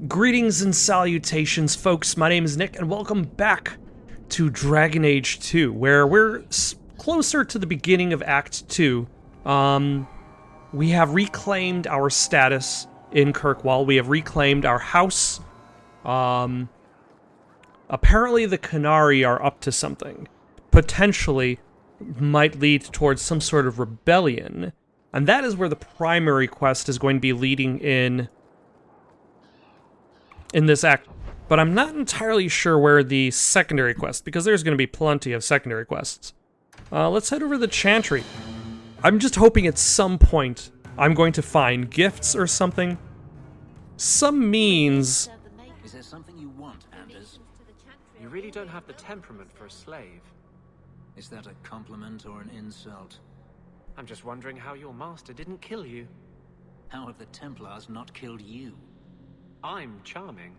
Greetings and salutations, folks. My name is Nick, and welcome back to Dragon Age 2, where we're closer to the beginning of Act 2. We have reclaimed our status in Kirkwall. We have reclaimed our house. Apparently the Canary are up to something. Potentially might lead towards some sort of rebellion. And that is where the primary quest is going to be leading in this act, but I'm not entirely sure where the secondary quest, because there's going to be plenty of secondary quests. Let's head over to the Chantry. I'm just hoping at some point I'm going to find gifts or something. Some means... Is there something you want, Anders? You really don't have the temperament for a slave. Is that a compliment or an insult? I'm just wondering how your master didn't kill you. How have the Templars not killed you? I'm charming.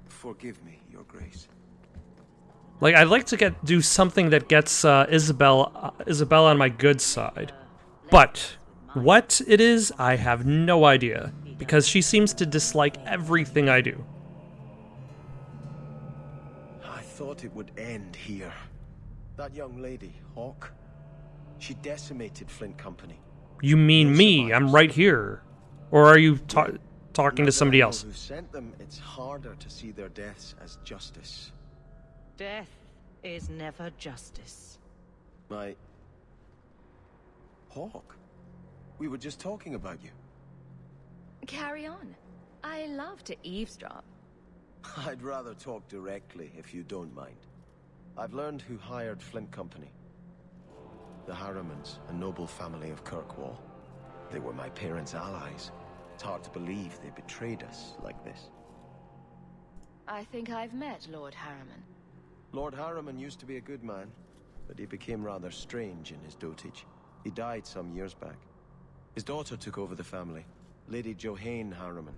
Forgive me, Your Grace. Like, I'd like to do something that gets Isabella on my good side. But what it is, I have no idea, because she seems to dislike everything I do. I thought it would end here. That young lady, Hawk, she decimated Flint Company. You mean me? I'm right here. Or are you talking to somebody else? Who sent them? It's harder to see their deaths as justice. Death is never justice. My... Hawk? We were just talking about you. Carry on. I love to eavesdrop. I'd rather talk directly, if you don't mind. I've learned who hired Flint Company. The Harrimans, a noble family of Kirkwall. They were my parents' allies. It's hard to believe they betrayed us like this. I think I've met Lord Harriman. Lord Harriman used to be a good man, but he became rather strange in his dotage. He died some years back. His daughter took over the family, Lady Johanne Harriman.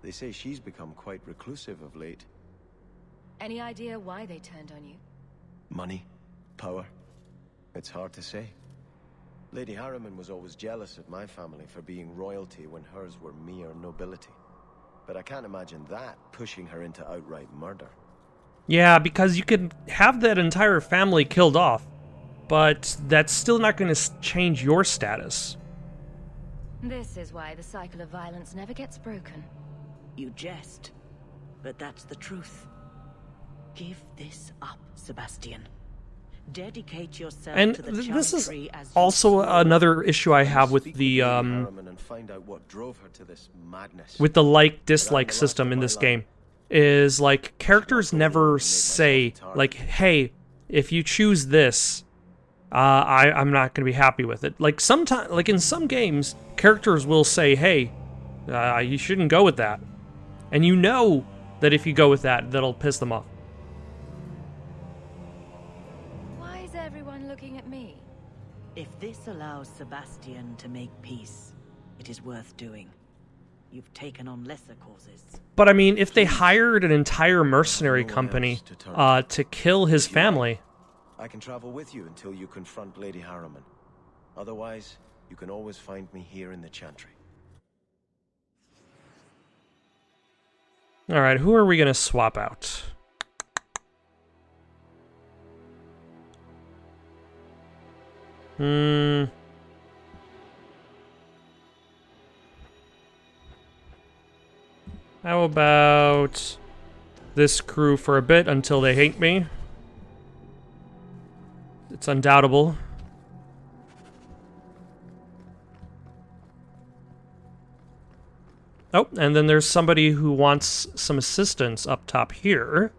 They say she's become quite reclusive of late. Any idea why they turned on you? Money? Power? It's hard to say. Lady Harriman was always jealous of my family for being royalty when hers were mere nobility. But I can't imagine that pushing her into outright murder. Yeah, because you could have that entire family killed off, but that's still not going to change your status. This is why the cycle of violence never gets broken. You jest, but that's the truth. Give this up, Sebastian. Dedicate yourself And to the this is Chantry as also another issue I have with the like-dislike system in this game. Is like, characters never say like, hey, if you choose this, I'm not gonna be happy with it. Like sometimes, like in some games, characters will say, hey, you shouldn't go with that, and you know that if you go with that, that'll piss them off. Why is everyone looking at me? If this allows Sebastian to make peace, it is worth doing. You've taken on lesser causes. But I mean, if they hired an entire mercenary company to kill his family... I can travel with you until you confront Lady Harriman. Otherwise, you can always find me here in the Chantry. Alright, who are we gonna swap out? How about this crew for a bit until they hate me? It's undoubtable. Oh, and then there's somebody who wants some assistance up top here.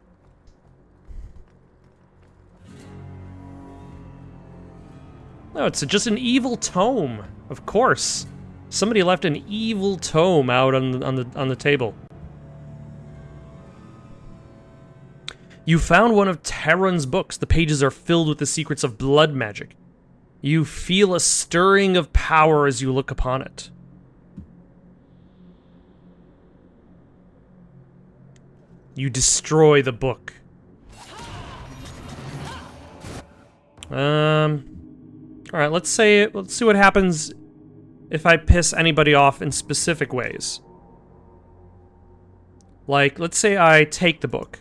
No, it's just an evil tome, of course. Somebody left an evil tome out on the table. You found one of Terran's books. The pages are filled with the secrets of blood magic. You feel a stirring of power as you look upon it. You destroy the book. Alright, let's see what happens if I piss anybody off in specific ways. Like, let's say I take the book.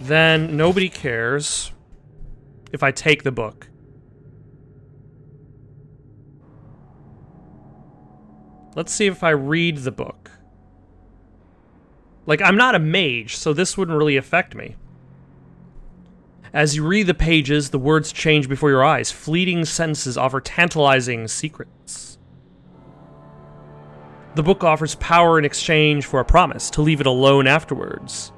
Then nobody cares if I take the book. Let's see if I read the book. Like, I'm not a mage, so this wouldn't really affect me. As you read the pages, the words change before your eyes. Fleeting sentences offer tantalizing secrets. The book offers power in exchange for a promise to leave it alone afterwards.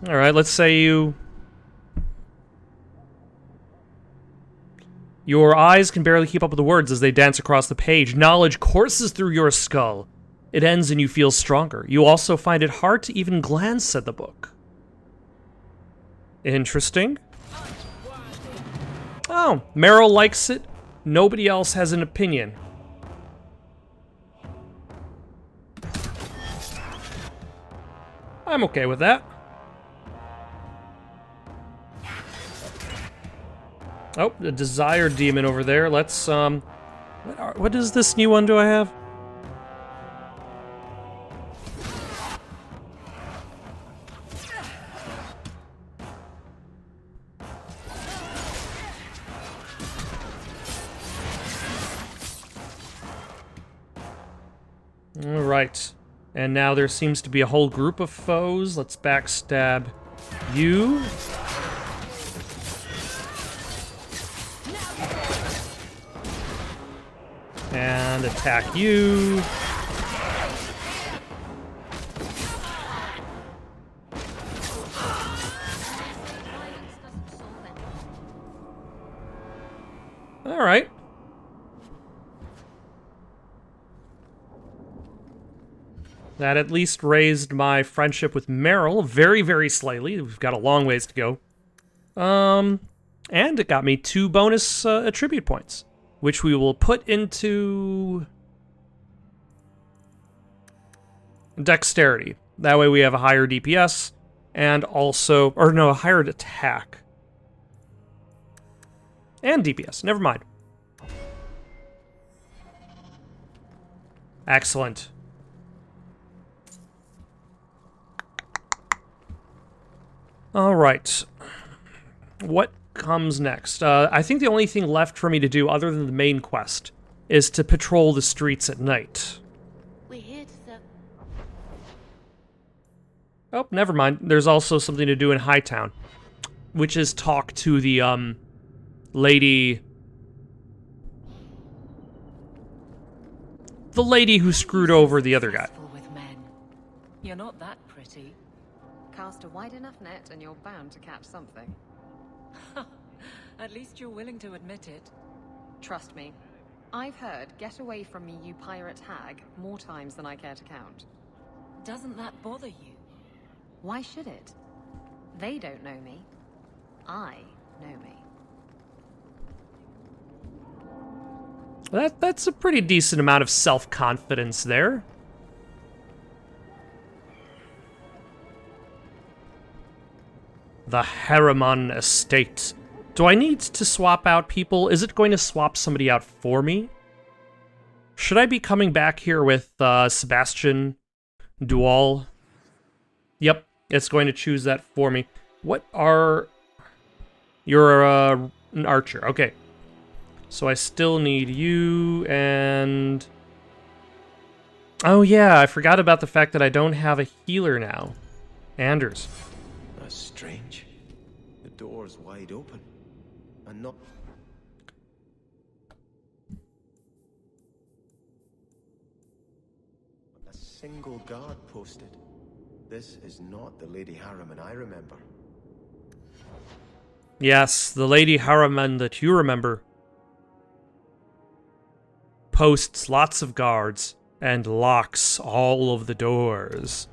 Alright, let's say your eyes can barely keep up with the words as they dance across the page. Knowledge courses through your skull. It ends and you feel stronger. You also find it hard to even glance at the book. Interesting. Oh, Meryl likes it. Nobody else has an opinion. I'm okay with that. Oh, the Desire Demon over there. Let's, what is this new one do I have? Alright. And now there seems to be a whole group of foes. Let's backstab you. And attack you. Alright. That at least raised my friendship with Meryl very, very slightly. We've got a long ways to go. And it got me 2 bonus attribute points, which we will put into dexterity. That way we have a higher DPS and also, or no, a higher attack. And DPS, never mind. Excellent. Alright. What comes next? I think the only thing left for me to do, other than the main quest, is to patrol the streets at night. We're here to serve. Oh, never mind. There's also something to do in Hightown, which is talk to the, lady... The lady who screwed over the other guy. With men. You're not that pretty. Cast a wide enough net and you're bound to catch something. At least you're willing to admit it. Trust me. I've heard, "Get away from me, you pirate hag," more times than I care to count. Doesn't that bother you? Why should it? They don't know me. I know me. That's a pretty decent amount of self-confidence there. The Harriman Estate. Do I need to swap out people? Is it going to swap somebody out for me? Should I be coming back here with Sebastian Dual? Yep, it's going to choose that for me. What are... You're an archer. Okay. So I still need you and... Oh yeah, I forgot about the fact that I don't have a healer now. Anders. That's strange. The door's wide open. And not... a single guard posted. This is not the Lady Harriman I remember. Yes, the Lady Harriman that you remember. Posts lots of guards and locks all of the doors.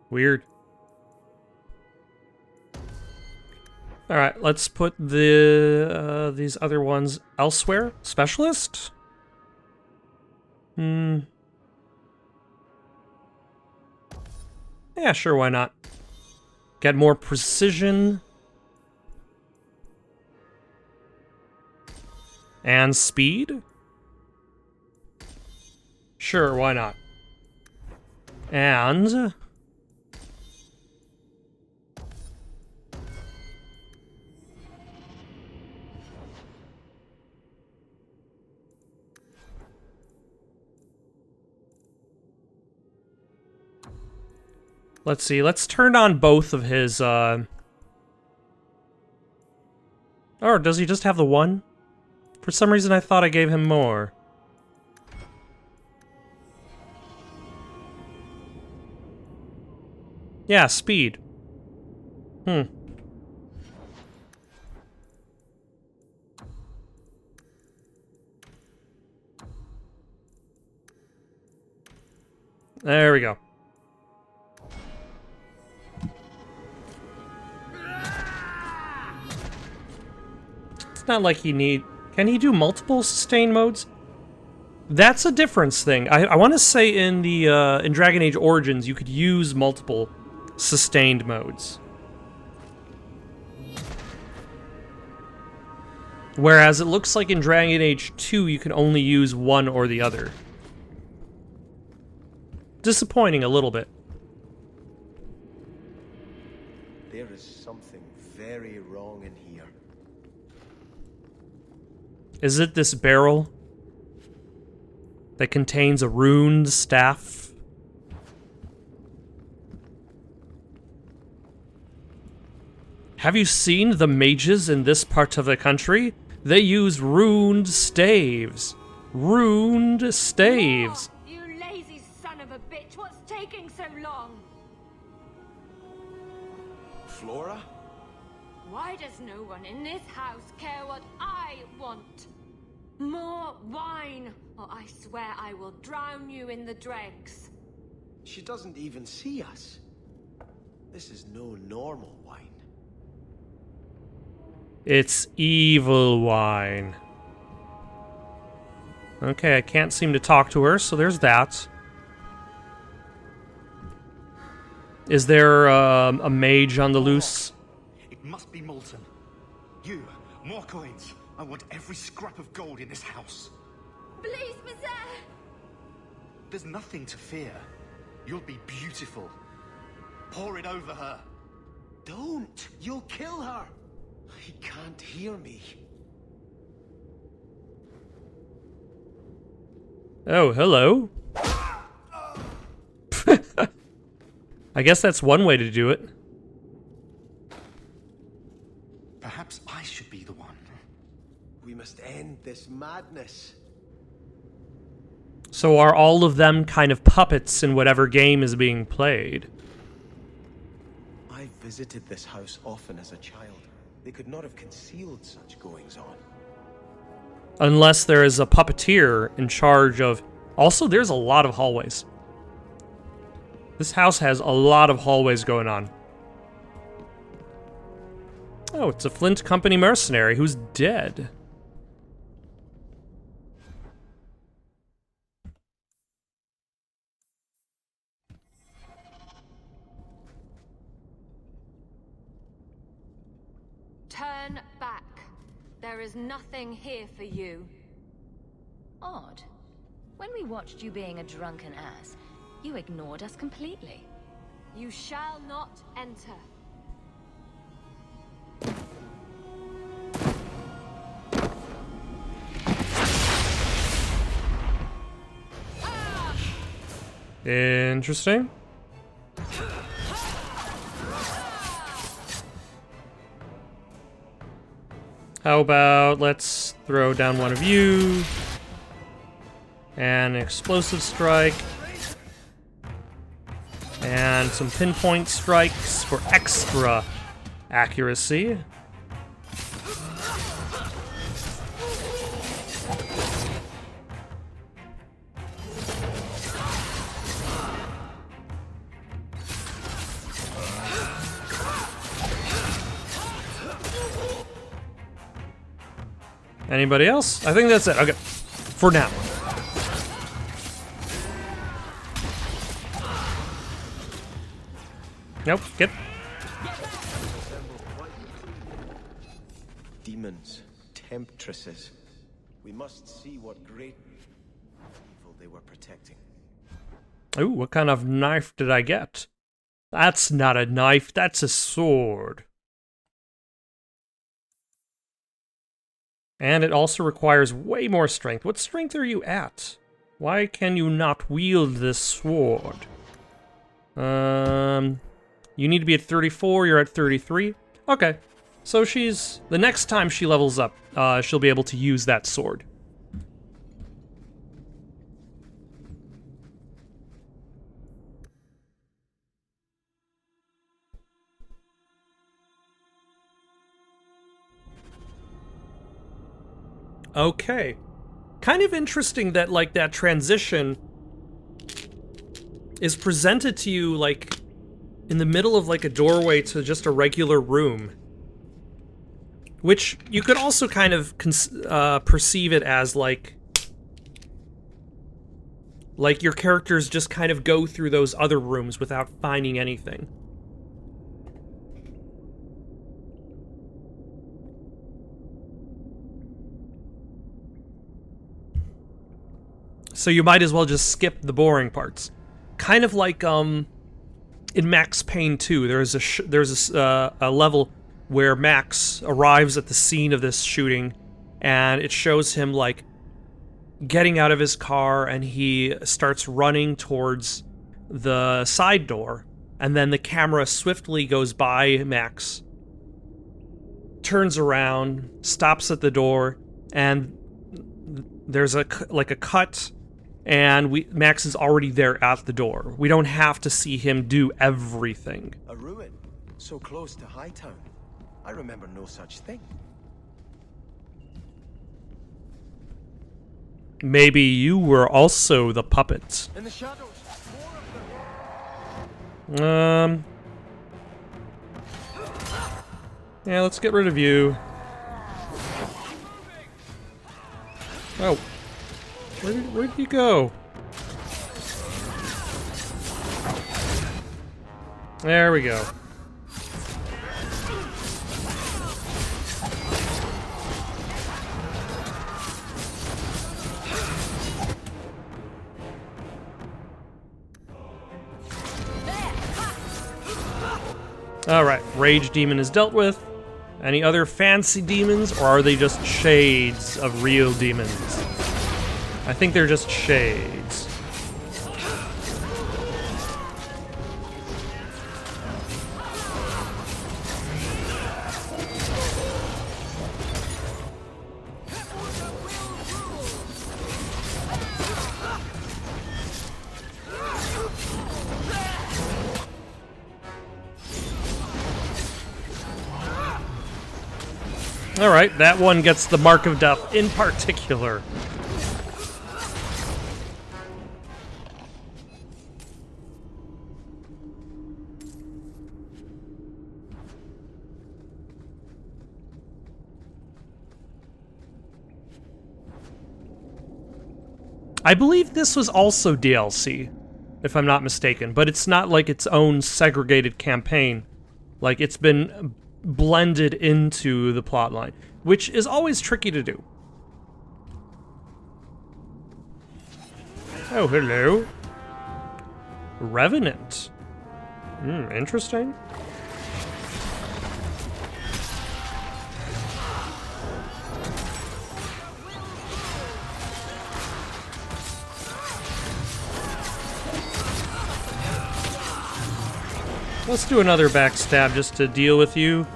Weird. All right, let's put these other ones elsewhere. Specialist? Yeah, sure, why not? Get more precision. And speed? Sure, why not? And... let's see, let's turn on both of his, Or does he just have the one? For some reason I thought I gave him more. Yeah, speed. There we go. It's not like he need... Can he do multiple sustain modes? That's a difference thing. I want to say in the in Dragon Age Origins you could use multiple sustained modes. Whereas it looks like in Dragon Age 2 you can only use one or the other. Disappointing a little bit. There is something very wrong in here. Is it this barrel that contains a runed staff? Have you seen the mages in this part of the country? They use runed staves. Runed staves. Oh, you lazy son of a bitch, what's taking so long? Flora? Why does no one in this house care what I want? More wine, or I swear I will drown you in the dregs. She doesn't even see us. This is no normal wine. It's evil wine. Okay, I can't seem to talk to her, so there's that. Is there a mage on the loose? It must be molten. You, more coins. I want every scrap of gold in this house. Please, Monsieur! There's nothing to fear. You'll be beautiful. Pour it over her. Don't! You'll kill her! He can't hear me. Oh, hello. I guess that's one way to do it. Perhaps I should be the one. We must end this madness. So are all of them kind of puppets in whatever game is being played? I visited this house often as a child. They could not have concealed such goings-on. Unless there is a puppeteer in charge of... Also, there's a lot of hallways. This house has a lot of hallways going on. Oh, it's a Flint Company mercenary who's dead. Turn back. There is nothing here for you. Odd. When we watched you being a drunken ass, you ignored us completely. You shall not enter. Interesting. How about let's throw down one of you. And an explosive strike. And some pinpoint strikes for extra accuracy. Anybody else? I think that's it. Okay. For now. Nope. Get. Demons, temptresses. We must see what great evil they were protecting. Ooh, what kind of knife did I get? That's not a knife, that's a sword. And it also requires way more strength. What strength are you at? Why can you not wield this sword? You need to be at 34, you're at 33. Okay, so the next time she levels up, she'll be able to use that sword. Okay. Kind of interesting that, like, that transition is presented to you, like, in the middle of, like, a doorway to just a regular room. Which you could also kind of perceive it as, like your characters just kind of go through those other rooms without finding anything. So you might as well just skip the boring parts. Kind of like in Max Payne 2, there's a level where Max arrives at the scene of this shooting, and it shows him like getting out of his car, and he starts running towards the side door, and then the camera swiftly goes by Max, turns around, stops at the door, and there's a cut. And Max is already there at the door. We don't have to see him do everything. A ruin, so close to Hightown. I remember no such thing. Maybe you were also the puppet. In the shadows. Yeah, let's get rid of you. Oh. Where did you go? There we go. Alright, Rage Demon is dealt with. Any other fancy demons, or are they just shades of real demons? I think they're just shades. Alright, that one gets the mark of death in particular. I believe this was also DLC, if I'm not mistaken, but it's not like its own segregated campaign. Like, it's been blended into the plotline, which is always tricky to do. Oh, hello. Revenant. Interesting. Let's do another backstab just to deal with you.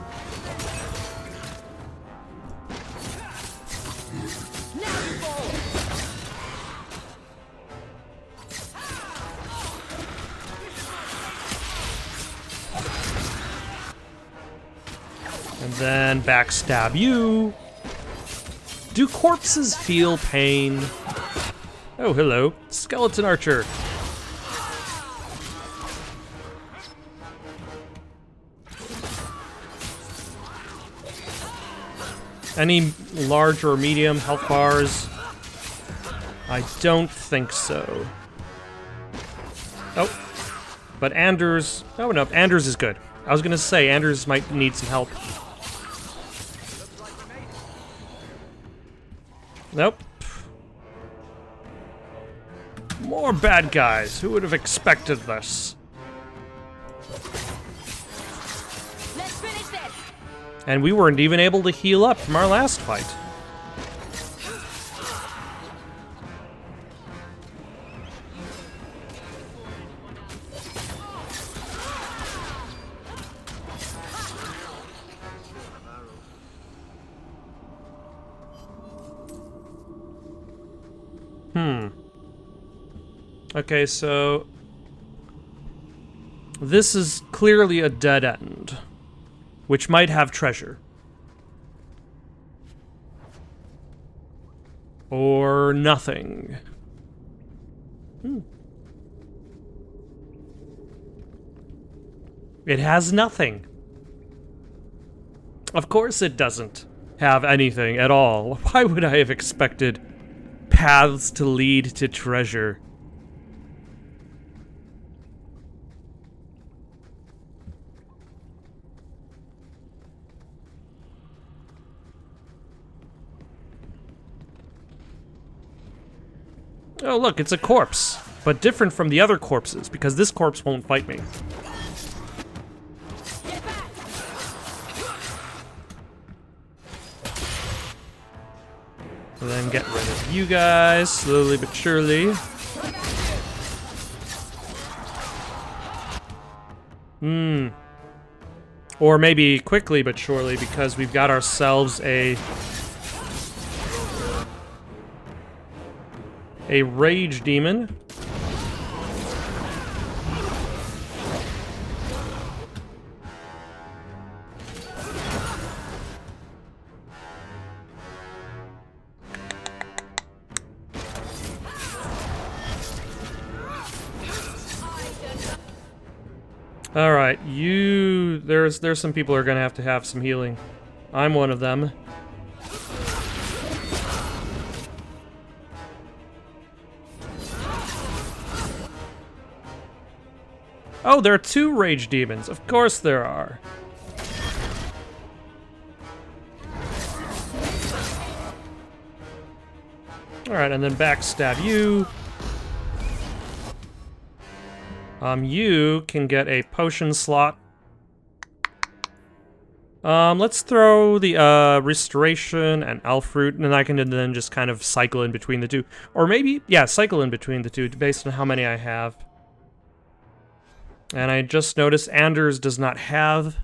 And then backstab you. Do corpses feel pain? Oh, hello. Skeleton Archer. Any large or medium health bars? I don't think so. Oh. But Anders... Oh, no. Anders is good. I was gonna say, Anders might need some help. Nope. More bad guys. Who would have expected this? Let's finish this. And we weren't even able to heal up from our last fight. Okay, so this is clearly a dead end, which might have treasure. Or nothing. It has nothing. Of course it doesn't have anything at all. Why would I have expected paths to lead to treasure? Oh, look, it's a corpse, but different from the other corpses, because this corpse won't fight me. And then get rid of you guys, slowly but surely. Or maybe quickly but surely, because we've got ourselves a rage demon. All right, there's some people who are gonna have to have some healing. I'm one of them. Oh, there are 2 rage demons. Of course there are. Alright, and then backstab you. You can get a potion slot. Let's throw the, Restoration and Elfroot, and I can then just kind of cycle in between the two. Or maybe, yeah, cycle in between the two, based on how many I have. And I just noticed Anders does not have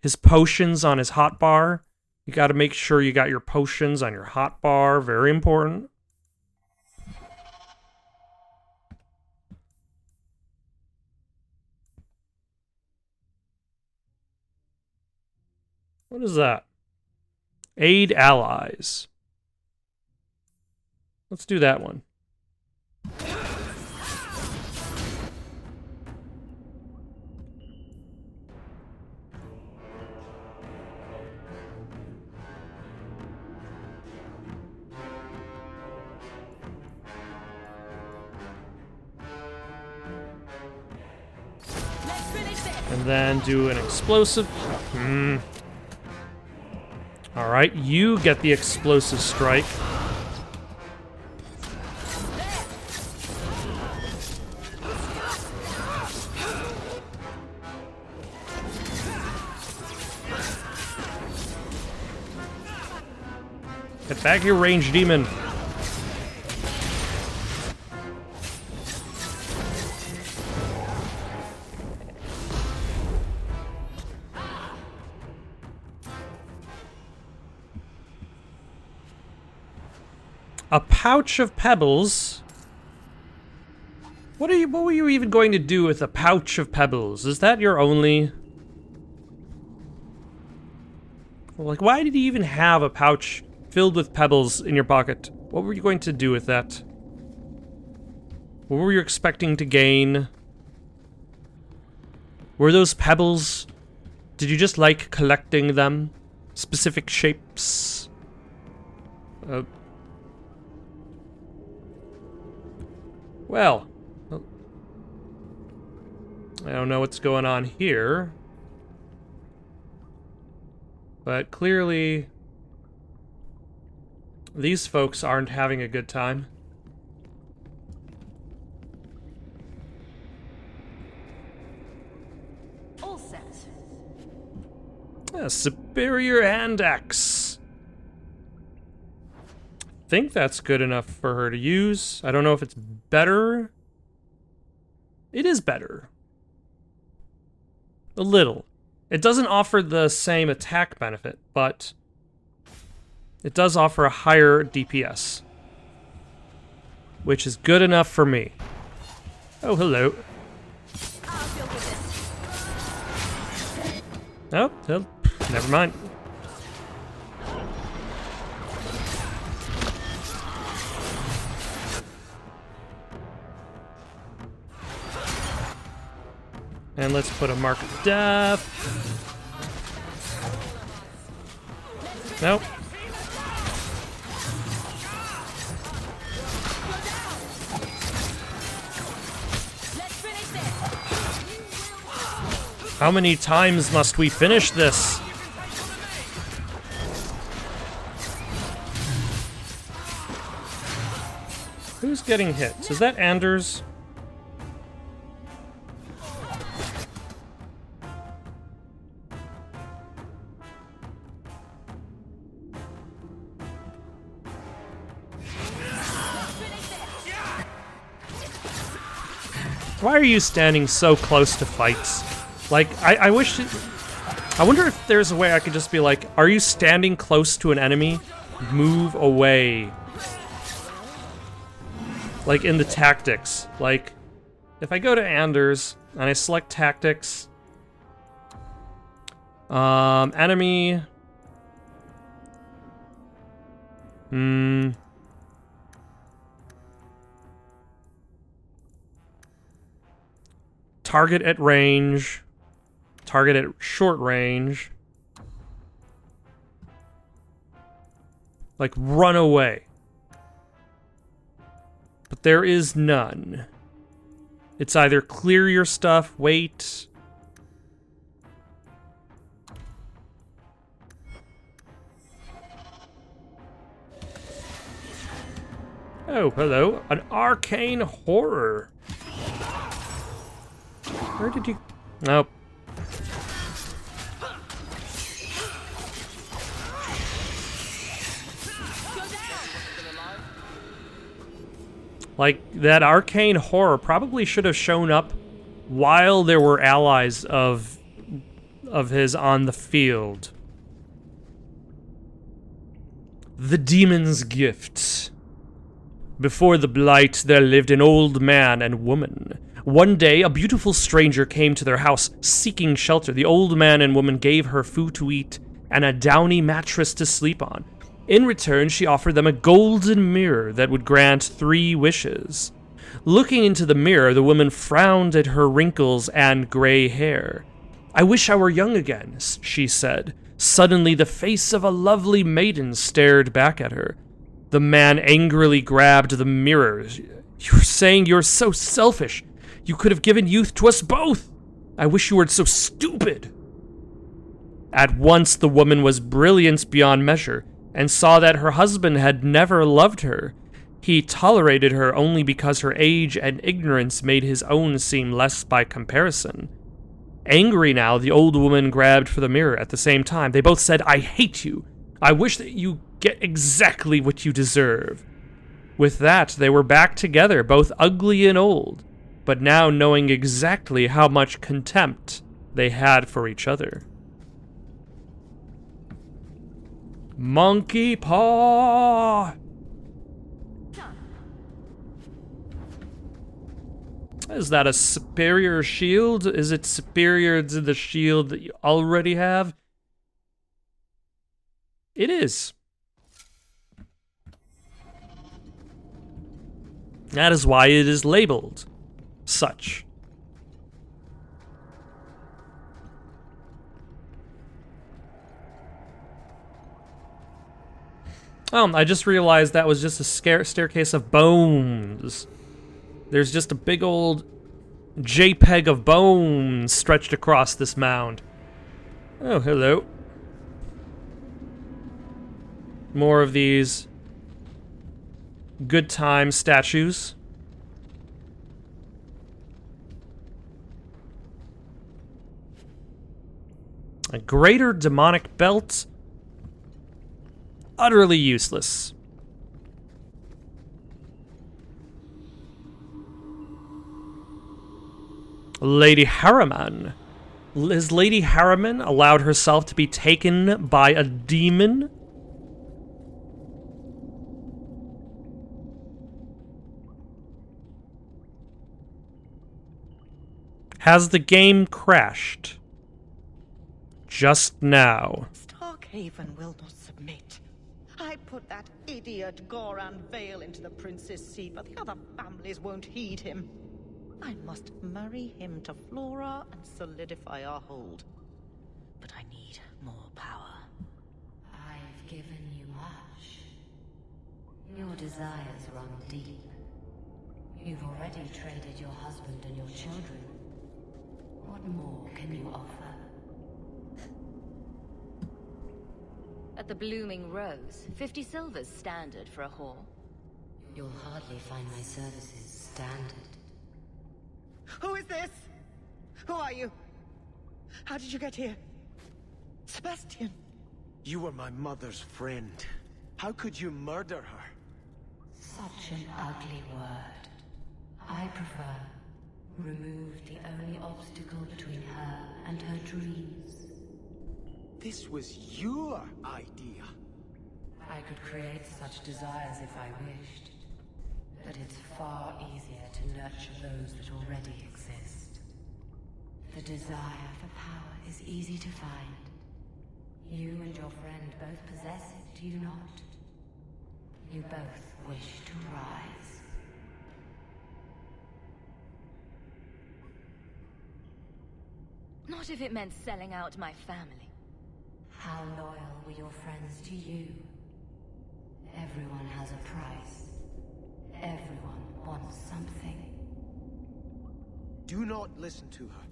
his potions on his hotbar. You gotta make sure you got your potions on your hotbar, very important. What is that? Aid allies. Let's do that one. And then do an explosive. Alright, you get the explosive strike. Get back here, ranged demon. A pouch of pebbles? What were you even going to do with a pouch of pebbles? Is that your only... Like, why did you even have a pouch filled with pebbles in your pocket? What were you going to do with that? What were you expecting to gain? Were those pebbles... Did you just like collecting them? specific shapes. Well, I don't know what's going on here, but clearly these folks aren't having a good time. All set. A superior hand axe. I think that's good enough for her to use. I don't know if it's better. It is better. A little. It doesn't offer the same attack benefit, but it does offer a higher DPS, which is good enough for me. Oh, hello. I'll deal with this. Oh, well, never mind. And let's put a mark of death. Nope. How many times must we finish this? Who's getting hit? Is that Anders? Why are you standing so close to fights? Like, I wish... I wonder if there's a way I could just be like, are you standing close to an enemy? Move away. Like, in the tactics. Like, if I go to Anders, and I select tactics... enemy... Target at range. Target at short range. Like, run away. But there is none. It's either clear your stuff, wait. Oh, hello. An arcane horror. Where did you... Nope. Like, that arcane horror probably should have shown up while there were allies of his on the field. The Demon's Gift. Before the Blight, there lived an old man and woman. One day, a beautiful stranger came to their house seeking shelter. The old man and woman gave her food to eat and a downy mattress to sleep on. In return, she offered them a golden mirror that would grant 3 wishes. Looking into the mirror, the woman frowned at her wrinkles and gray hair. "I wish I were young again," she said. Suddenly, the face of a lovely maiden stared back at her. The man angrily grabbed the mirror. "You're saying you're so selfish. You could have given youth to us both. I wish you weren't so stupid." At once, the woman was brilliant beyond measure, and saw that her husband had never loved her. He tolerated her only because her age and ignorance made his own seem less by comparison. Angry now, the old woman grabbed for the mirror at the same time. They both said, "I hate you. I wish that you get exactly what you deserve." With that, they were back together, both ugly and old, but now knowing exactly how much contempt they had for each other. Monkey paw! Is that a superior shield? Is it superior to the shield that you already have? It is. That is why it is labeled such. Oh, I just realized that was just a staircase of bones. There's just a big old JPEG of bones stretched across this mound. Oh, hello. More of these good time statues. A greater demonic belt. Utterly useless. Lady Harriman. Has Lady Harriman allowed herself to be taken by a demon? Has the game crashed? Just now. Starkhaven will not submit. I put that idiot Goran Vale into the Prince's seat, but the other families won't heed him. I must marry him to Flora and solidify our hold. But I need more power. I've given you much. Your desires run deep. You've already traded your husband and your children. What more can you offer? At the Blooming Rose, 50 silver's standard for a whore. You'll hardly find my services standard. Who is this? Who are you? How did you get here? Sebastian. You were my mother's friend. How could you murder her? Such an ugly word. I prefer remove the only obstacle between her and her dreams. This was your idea. I could create such desires if I wished. But it's far easier to nurture those that already exist. The desire for power is easy to find. You and your friend both possess it, do you not? You both wish to rise. Not if it meant selling out my family. How loyal were your friends to you? Everyone has a price. Everyone wants something. Do not listen to her.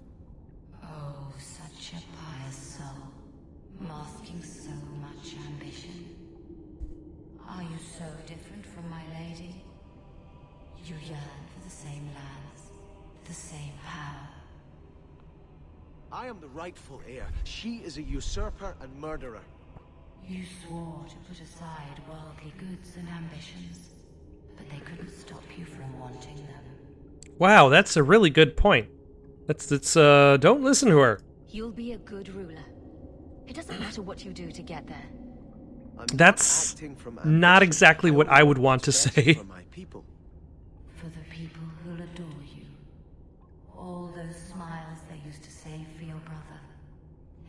Oh, such a pious soul, masking so much ambition. Are you so different from my lady? You yearn for the same lands, the same power. I am the rightful heir. She is a usurper and murderer. You swore to put aside worldly goods and ambitions, but they couldn't stop you from wanting them. Wow, that's a really good point. Don't listen to her. You'll be a good ruler. It doesn't matter what you do to get there. That's acting from not ambition. exactly what I would want to what's best say. For my people. For the people who'll adore you. All those smiles they used to save for your brother.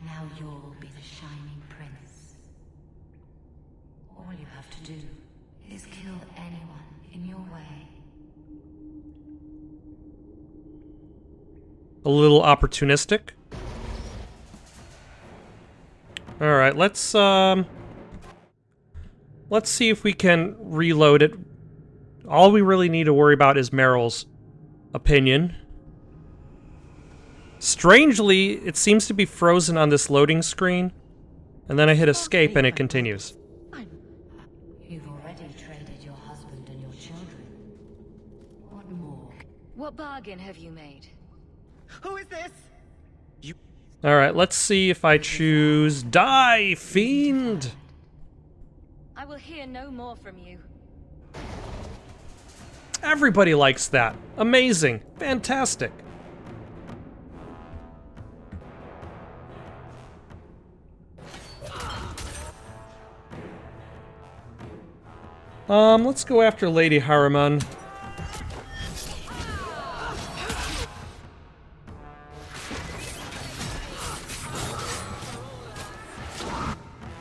Now you'll be the shining prince. All you have to do is kill anyone in your way. A little opportunistic. All right, let's see if we can reload it. All we really need to worry about is Meryl's opinion. Strangely, it seems to be frozen on this loading screen, and then I hit escape and it continues. You've already traded your husband and your children. What more? What bargain have you made? Who is this? All right, let's see if I choose Die, Fiend. I will hear no more from you. Everybody likes that. Amazing. Fantastic. Let's go after Lady Harriman.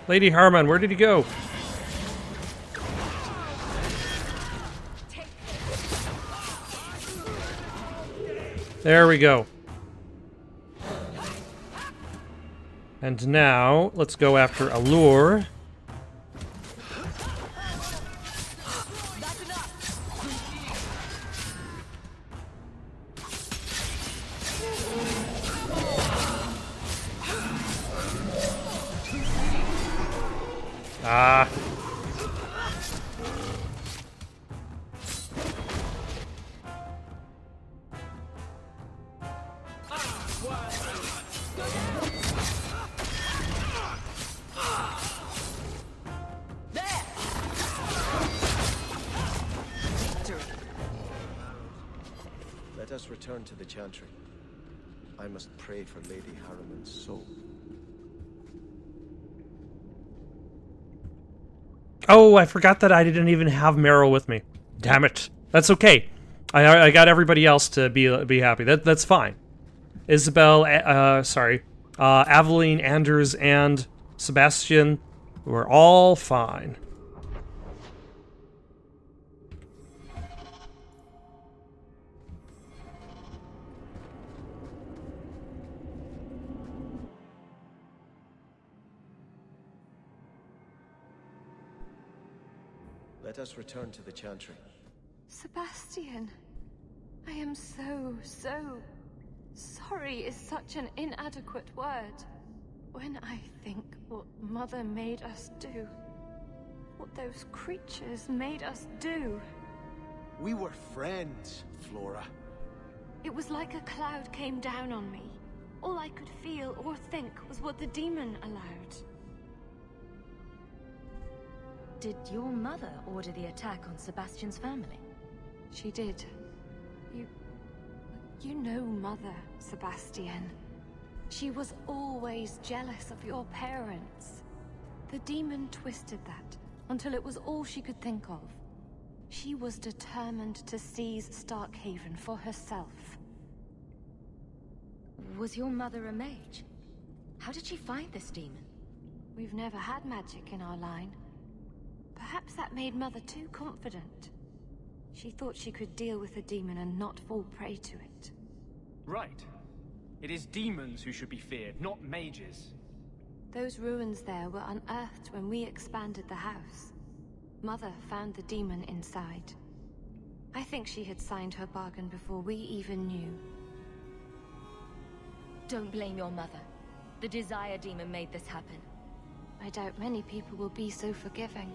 Lady Harriman, where did he go? There we go. And now, let's go after Allure. Ah. Let us return to the Chantry. I must pray for Lady Harriman's soul. Oh, I forgot that I didn't even have Meryl with me. Damn it. That's okay. I got everybody else to be happy. That's fine. Isabel, Aveline, Anders, and Sebastian were all fine. Let us return to the Chantry. Sebastian, I am so sorry is such an inadequate word. When I think what Mother made us do, what those creatures made us do. We were friends, Flora. It was like a cloud came down on me. All I could feel or think was what the demon allowed. Did your mother order the attack on Sebastian's family? She did. You know Mother, Sebastian. She was always jealous of your parents. The demon twisted that until it was all she could think of. She was determined to seize Starkhaven for herself. Was your mother a mage? How did she find this demon? We've never had magic in our line. Perhaps that made Mother too confident. She thought she could deal with the demon and not fall prey to it. Right. It is demons who should be feared, not mages. Those ruins there were unearthed when we expanded the house. Mother found the demon inside. I think she had signed her bargain before we even knew. Don't blame your mother. The Desire Demon made this happen. I doubt many people will be so forgiving.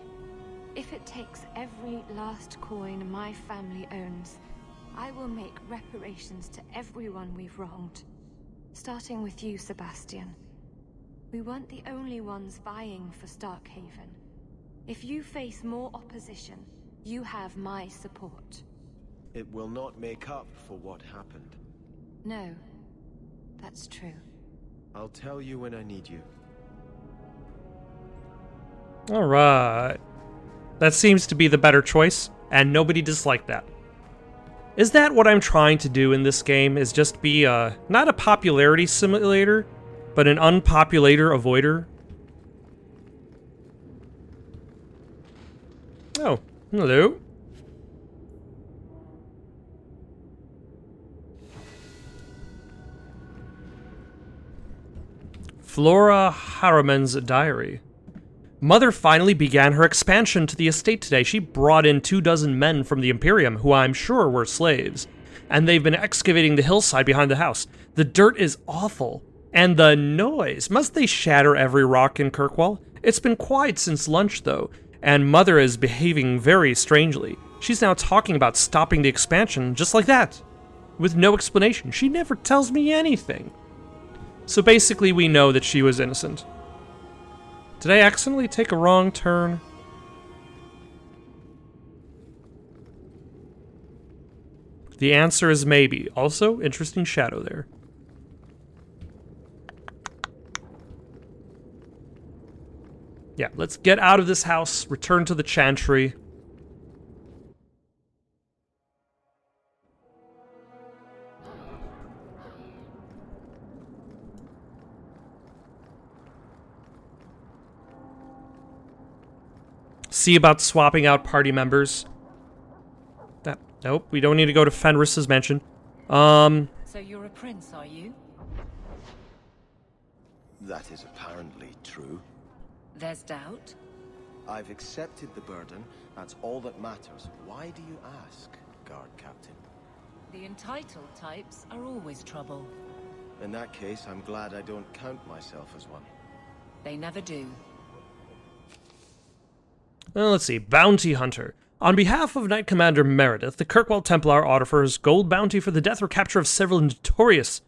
If it takes every last coin my family owns, I will make reparations to everyone we've wronged. Starting with you, Sebastian. We weren't the only ones vying for Starkhaven. If you face more opposition, you have my support. It will not make up for what happened. No, that's true. I'll tell you when I need you. All right. That seems to be the better choice, and nobody disliked that. Is that what I'm trying to do in this game, is just be not a popularity simulator, but an unpopulator avoider? Oh, hello. Flora Harriman's diary. Mother finally began her expansion to the estate today. She brought in 24 men from the Imperium, who I'm sure were slaves, and they've been excavating the hillside behind the house. The dirt is awful, and the noise. Must they shatter every rock in Kirkwall? It's been quiet since lunch, though, and Mother is behaving very strangely. She's now talking about stopping the expansion just like that, with no explanation. She never tells me anything. So basically, we know that she was innocent. Did I accidentally take a wrong turn? The answer is maybe. Also, interesting shadow there. Yeah, let's get out of this house, return to the Chantry. See about swapping out party members. Nope, we don't need to go to Fenris's mansion. So you're a prince, are you? That is apparently true. There's doubt? I've accepted the burden. That's all that matters. Why do you ask, guard captain? The entitled types are always trouble. In that case, I'm glad I don't count myself as one. They never do. Let's see. Bounty Hunter. On behalf of Knight Commander Meredith, the Kirkwall Templar offers gold bounty for the death or capture of several notorious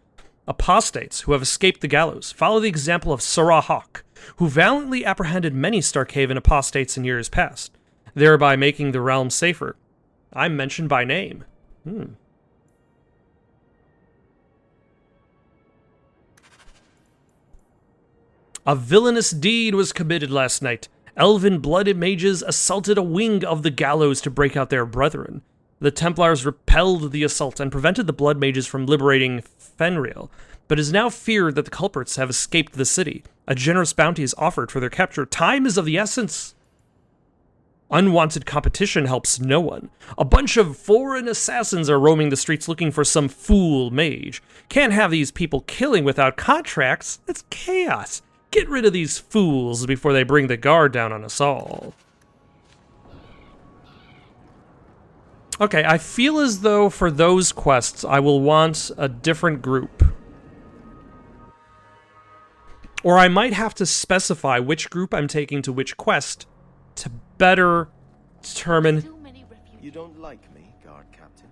apostates who have escaped the gallows. Follow the example of Sarah Hawk, who valiantly apprehended many Starkhaven apostates in years past, thereby making the realm safer. I'm mentioned by name. A villainous deed was committed last night. Elven blooded mages assaulted a wing of the gallows to break out their brethren. The Templars repelled the assault and prevented the blood mages from liberating Fenrir, but it is now feared that the culprits have escaped the city. A generous bounty is offered for their capture. Time is of the essence. Unwanted competition helps no one. A bunch of foreign assassins are roaming the streets looking for some fool mage. Can't have these people killing without contracts. That's chaos. Get rid of these fools before they bring the guard down on us all. Okay, I feel as though for those quests, I will want a different group. Or I might have to specify which group I'm taking to which quest to better determine... You don't like me, guard captain?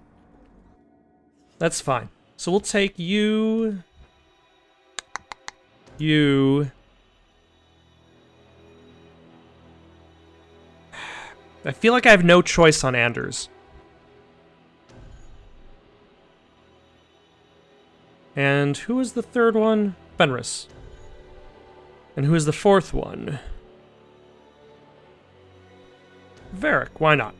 That's fine. So we'll take you... You... I feel like I have no choice on Anders. And who is the third one? Fenris. And who is the fourth one? Varric, why not?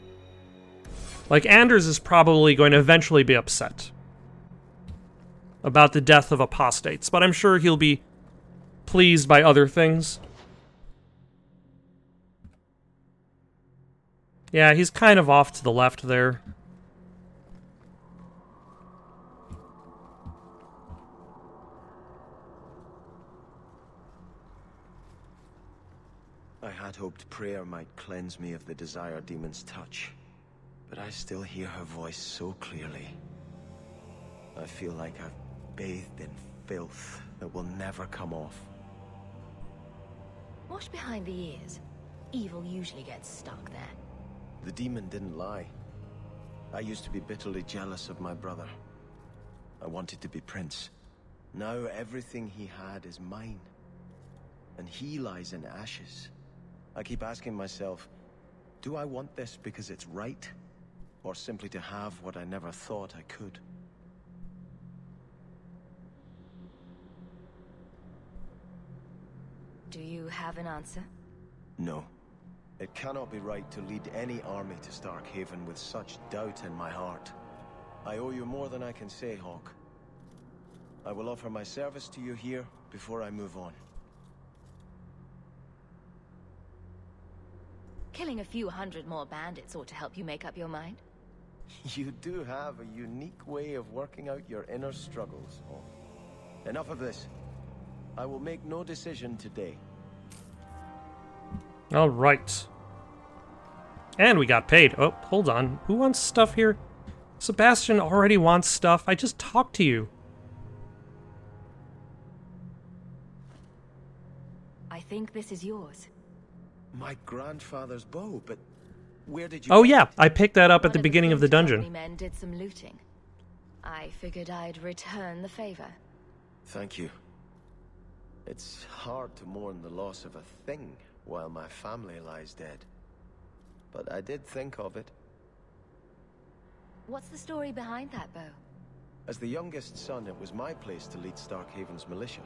Like, Anders is probably going to eventually be upset about the death of apostates, but I'm sure he'll be pleased by other things. Yeah, he's kind of off to the left there. I had hoped prayer might cleanse me of the Desire Demon's touch, but I still hear her voice so clearly. I feel like I've bathed in filth that will never come off. Wash behind the ears. Evil usually gets stuck there. The demon didn't lie. I used to be bitterly jealous of my brother. I wanted to be prince. Now everything he had is mine. And he lies in ashes. I keep asking myself, do I want this because it's right? Or simply to have what I never thought I could? Do you have an answer? No. It cannot be right to lead any army to Starkhaven with such doubt in my heart. I owe you more than I can say, Hawk. I will offer my service to you here before I move on. Killing a few hundred more bandits ought to help you make up your mind. You do have a unique way of working out your inner struggles, Hawk. Enough of this. I will make no decision today. All right. And we got paid. Oh, hold on. Who wants stuff here? Sebastian already wants stuff. I just talked to you. I think this is yours. My grandfather's bow, but where did you... Oh yeah, I picked that up at the beginning of the dungeon. Men did some looting. I figured I'd return the favor. Thank you. It's hard to mourn the loss of a thing while my family lies dead. But I did think of it. What's the story behind that bow? As the youngest son, it was my place to lead Starkhaven's militia.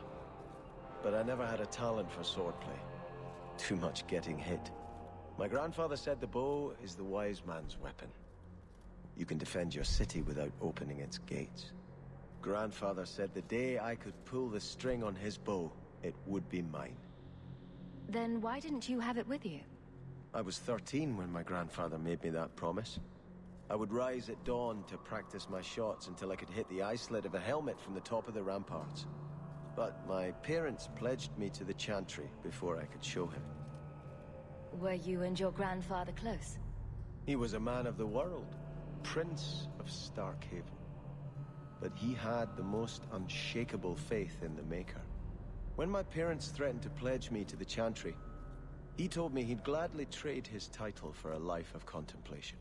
But I never had a talent for swordplay. Too much getting hit. My grandfather said the bow is the wise man's weapon. You can defend your city without opening its gates. Grandfather said the day I could pull the string on his bow, it would be mine. Then why didn't you have it with you? I was 13 when my grandfather made me that promise. I would rise at dawn to practice my shots until I could hit the eye slit of a helmet from the top of the ramparts. But my parents pledged me to the chantry before I could show him. Were you and your grandfather close? He was a man of the world, Prince of Starkhaven. But he had the most unshakable faith in the Maker. When my parents threatened to pledge me to the chantry, He told me he'd gladly trade his title for a life of contemplation.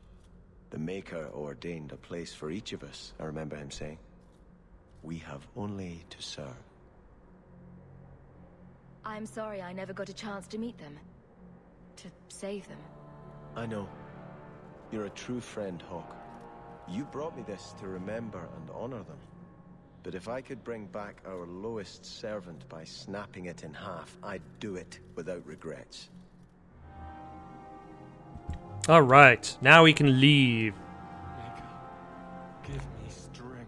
The Maker ordained a place for each of us, I remember him saying. We have only to serve. I'm sorry I never got a chance to meet them. To save them. I know. You're a true friend, Hawk. You brought me this to remember and honor them. But if I could bring back our lowest servant by snapping it in half, I'd do it without regrets. All right, now we can leave. Maker, give me strength.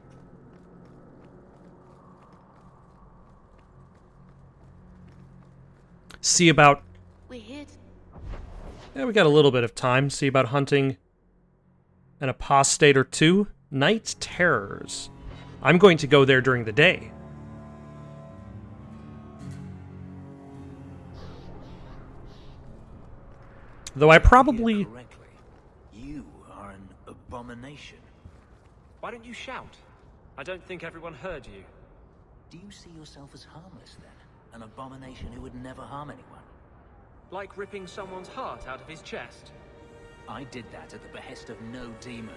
See about... We're here to... Yeah, we got a little bit of time. See about hunting an apostate or two. Night Terrors. I'm going to go there during the day. Though I probably... Correctly, you are an abomination. Why don't you shout? I don't think everyone heard you. Do you see yourself as harmless then? An abomination who would never harm anyone? Like ripping someone's heart out of his chest. I did that at the behest of no demon.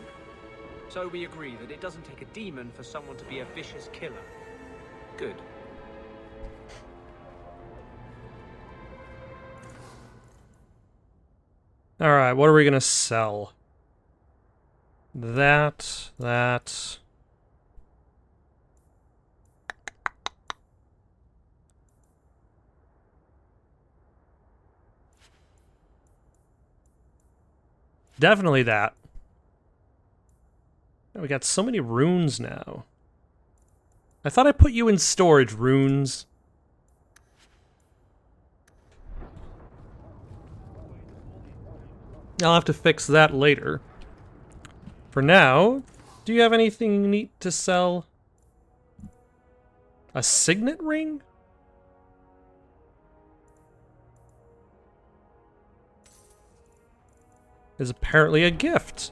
So we agree that it doesn't take a demon for someone to be a vicious killer. Good. Alright, what are we gonna sell? That... Definitely that. We got so many runes now. I thought I put you in storage, runes. I'll have to fix that later. For now, do you have anything neat to sell? A signet ring? Is apparently a gift.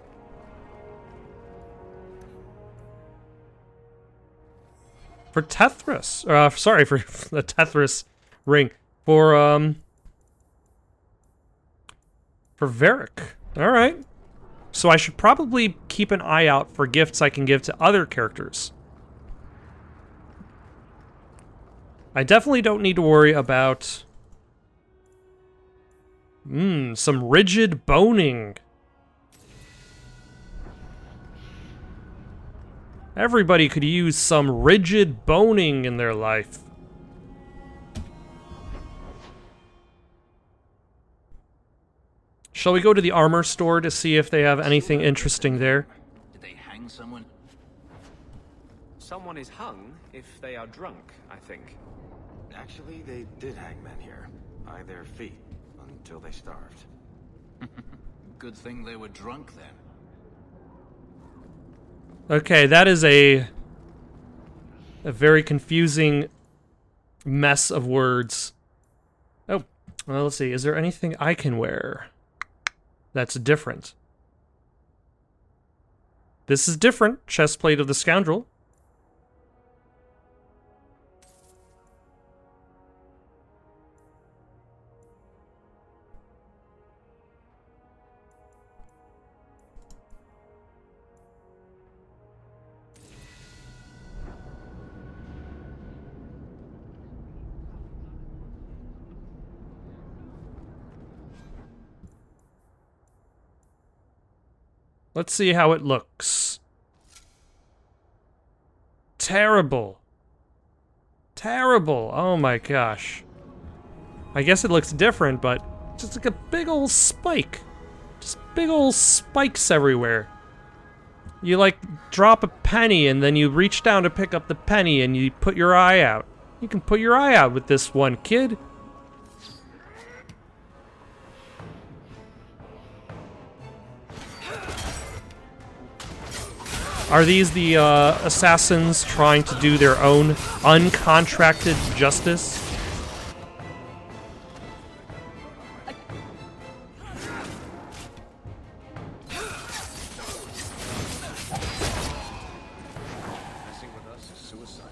For Tethras. Sorry, for the Tethras ring. For Varric. Alright. So I should probably keep an eye out for gifts I can give to other characters. I definitely don't need to worry about... some rigid boning. Everybody could use some rigid boning in their life. Shall we go to the armor store to see if they have anything interesting there? Did they hang someone? Someone is hung if they are drunk, I think. Actually, they did hang men here, by their feet, until they starved. Good thing they were drunk then. Okay, that is a very confusing mess of words. Oh, well, let's see. Is there anything I can wear that's different? This is different. Chestplate of the Scoundrel. Let's see how it looks. Terrible. Terrible. Oh my gosh. I guess it looks different, but just like a big old spike. Just big old spikes everywhere. You like drop a penny and then you reach down to pick up the penny and you put your eye out. You can put your eye out with this one, kid. Are these the assassins trying to do their own uncontracted justice? Messing with us is suicide.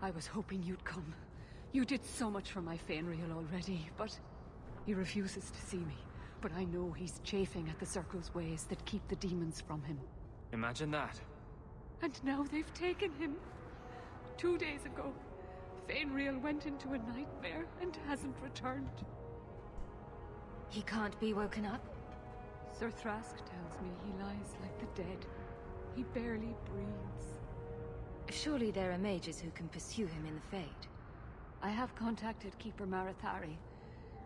I was hoping you'd come. You did so much for my Fenrir already, but he refuses to see me. But I know he's chafing at the Circle's ways that keep the demons from him. Imagine that. And now they've taken him. 2 days ago, Fenrir went into a nightmare and hasn't returned. He can't be woken up? Sir Thrask tells me he lies like the dead. He barely breathes. Surely there are mages who can pursue him in the Fade. I have contacted Keeper Marathari.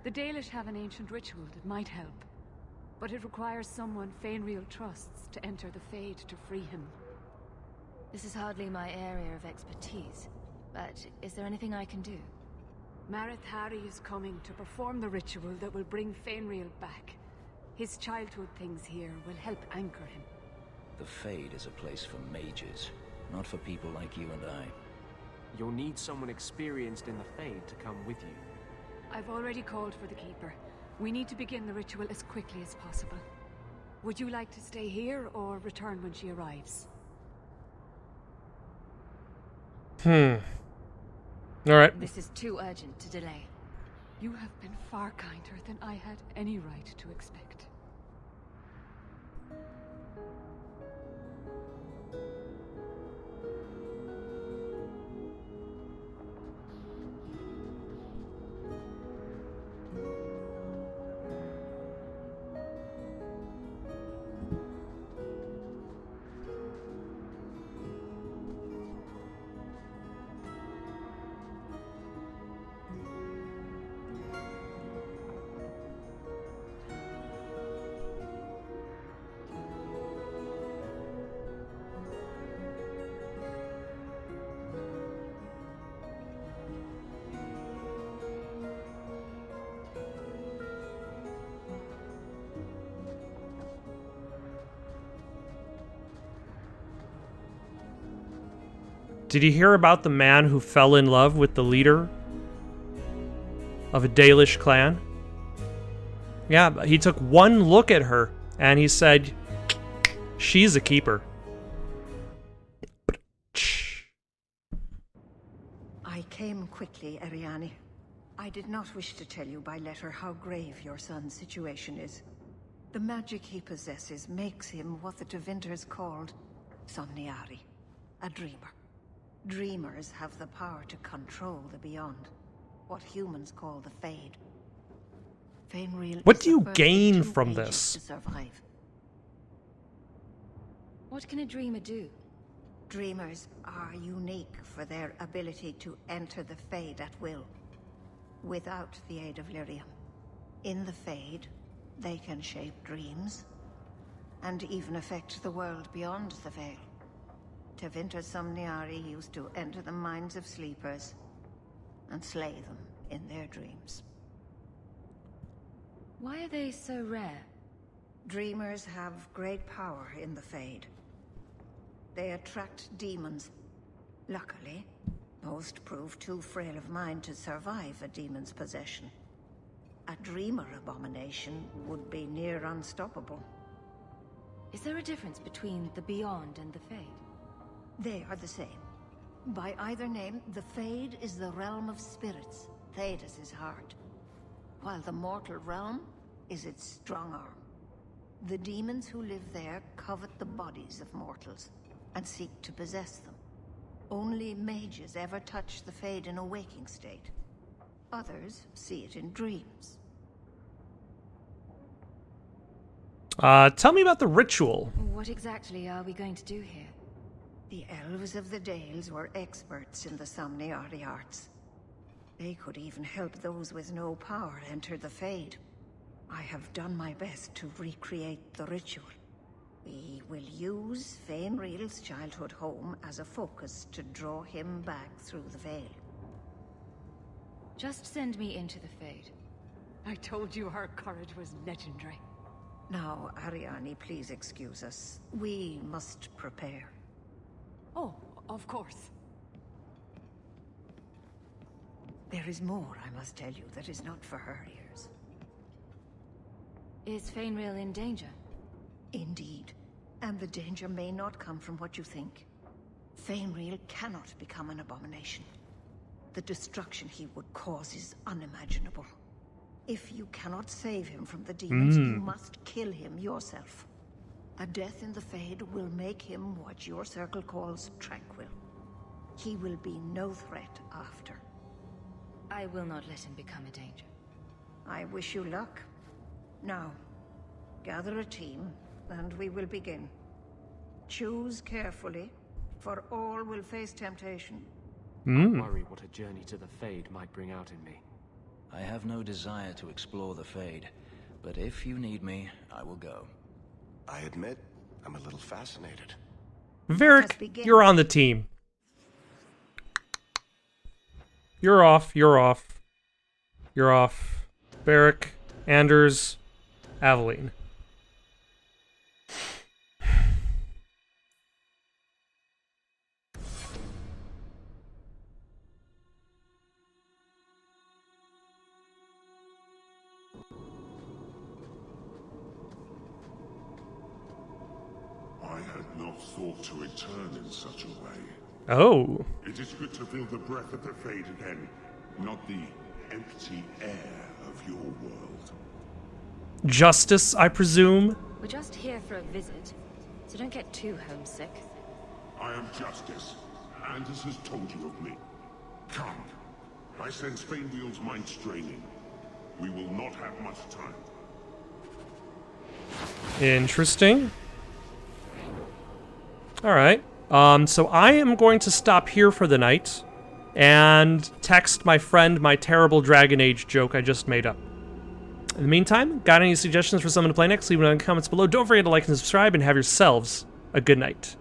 The Dalish have an ancient ritual that might help. But it requires someone Fenrir trusts to enter the Fade to free him. This is hardly my area of expertise, but is there anything I can do? Marathari is coming to perform the ritual that will bring Fenrir back. His childhood things here will help anchor him. The Fade is a place for mages, not for people like you and I. You'll need someone experienced in the Fade to come with you. I've already called for the Keeper. We need to begin the ritual as quickly as possible. Would you like to stay here or return when she arrives? Alright. This is too urgent to delay. You have been far kinder than I had any right to expect. Did you hear about the man who fell in love with the leader of a Dalish clan? Yeah, he took one look at her and he said, she's a keeper. I came quickly, Ariane. I did not wish to tell you by letter how grave your son's situation is. The magic he possesses makes him what the Tevinters called Somniari, a dreamer. Dreamers have the power to control the beyond, what humans call the Fade. Fenrir What is do you the first of gain two from mages this? to survive. What can a dreamer do? Dreamers are unique for their ability to enter the Fade at will, without the aid of Lyrium. In the Fade, they can shape dreams, and even affect the world beyond the Veil. Tevinter Somniari used to enter the minds of sleepers and slay them in their dreams. Why are they so rare? Dreamers have great power in the Fade. They attract demons. Luckily, most prove too frail of mind to survive a demon's possession. A dreamer abomination would be near unstoppable. Is there a difference between the Beyond and the Fade? They are the same. By either name, the Fade is the realm of spirits. Thedas is heart, while the mortal realm is its strong arm. The demons who live there covet the bodies of mortals and seek to possess them. Only mages ever touch the Fade in a waking state. Others see it in dreams. Tell me about the ritual. What exactly are we going to do here? The elves of the Dales were experts in the Somniari arts. They could even help those with no power enter the Fade. I have done my best to recreate the ritual. We will use Fenrir's childhood home as a focus to draw him back through the Veil. Just send me into the Fade. I told you her courage was legendary. Now, Ariane, please excuse us. We must prepare. Oh, of course. There is more I must tell you that is not for her ears. Is Fenrir in danger? Indeed. And the danger may not come from what you think. Fenrir cannot become an abomination. The destruction he would cause is unimaginable. If you cannot save him from the demons, you must kill him yourself. A death in the Fade will make him what your circle calls tranquil. He will be no threat after. I will not let him become a danger. I wish you luck. Now, gather a team, and we will begin. Choose carefully, for all will face temptation. I worry what a journey to the Fade might bring out in me. I have no desire to explore the Fade, but if you need me, I will go. I admit, I'm a little fascinated. Varric, you're on the team. You're off, you're off. You're off. Varric, Anders, Aveline. I had not thought to return in such a way. Oh. It is good to feel the breath of the Fade again, not the empty air of your world. Justice, I presume? We're just here for a visit, so don't get too homesick. I am Justice. Anders has told you of me. Come. I sense Fainwheel's mind straining. We will not have much time. Interesting. Alright. So I am going to stop here for the night and text my friend my terrible Dragon Age joke I just made up. In the meantime, got any suggestions for someone to play next? Leave it in the comments below. Don't forget to like and subscribe, and have yourselves a good night.